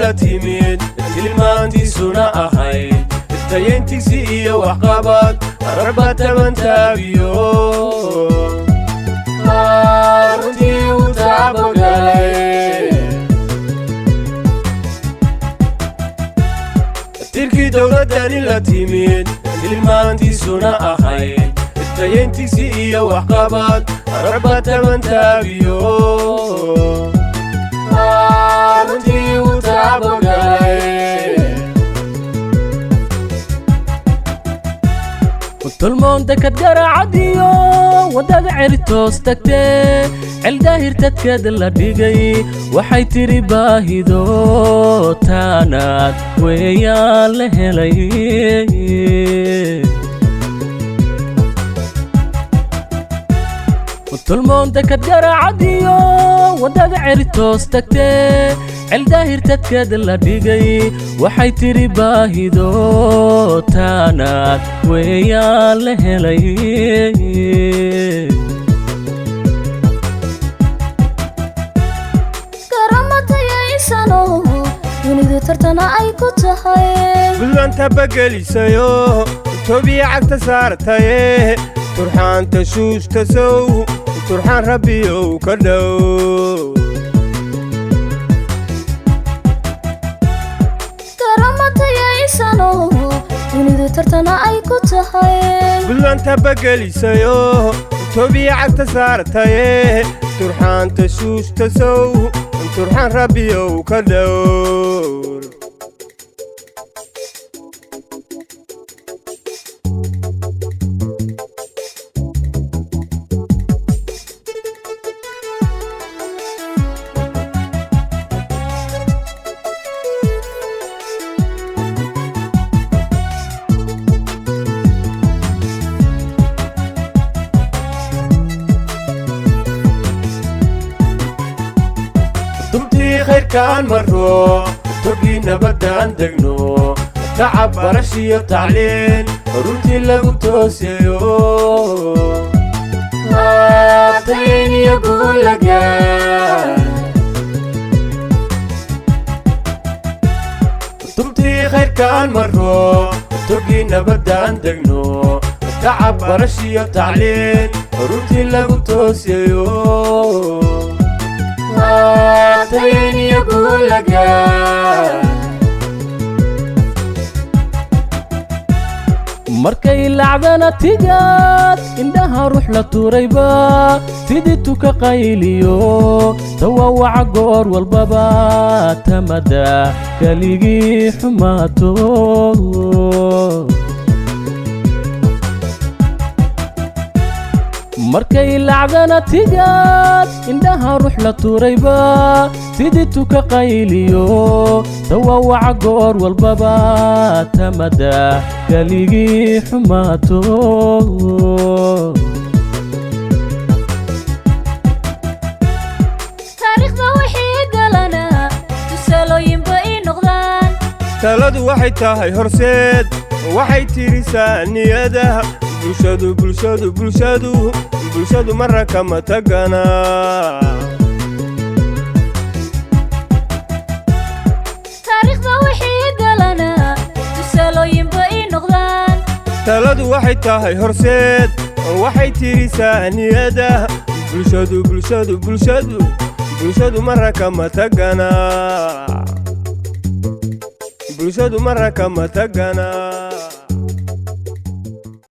la timid tilmaantiisuna ahayd tayantiisi iyo waxqabad rarba taban taabiyo runtii u taabagalay tirkii dowladani la timid tilmaantiisuna ahayd tayantiisi iyo waxqabad rarba taban taabiyo runtii u taabagalay tolmoonta kad garaacadiyo wadada ceritoos tagtee celdaahir dadkeeda la dhigay waxay tiri baahido taanaad weeyaan la helay tolmoonta kad garaacadiyo wadada ceritoos tagtee celdaahir dadkeeda la dhigay waxay tiri baahido taanaad weeyaan la helay garamatayaysanoo dunidu tartana ay ku tahay gudanta bagelisayo tobiya cagta saartaye turxaanta shuushta sow turxaan rabbiyow ka dhow dunidu tartana ay ku tahay gudanta bagelisayo tobiya cagta saartaye turxaanta shuushta sow turxaan rabbiyow ka dhowr خيركان مرو تبقينا بدان دقنو تعب برشي تعلين روتي لغو توسيو تيني يقول لقان تبتي خيركان مرو تبقينا بدان دقنو تعب برشي تعلين روتي لغو توسيو تيني يقول لقان markay lacdana tigaad indhaha ruux la tuurayba tiditu ka qayliyo tawawaca goor walbaba tamada kaligii xumaato markay lacdana tigaad indhaha ruux la tuurayba tiditu ka qayliyo tawawaca goor walbaba tamada kaligii xumaato taariikhda wixii galana tusaalooyinba ii noqdaan taladu waxay tahay horseed waxay tirisaa niyadaha bulshadu marra kama tagana taariikhda wixii galana tusaalooyinba ii noqdaan taladu waxay tahay horseed waxay tirisaa niyadaha bulshadu marra kama tagana bulshadu marra kama tagana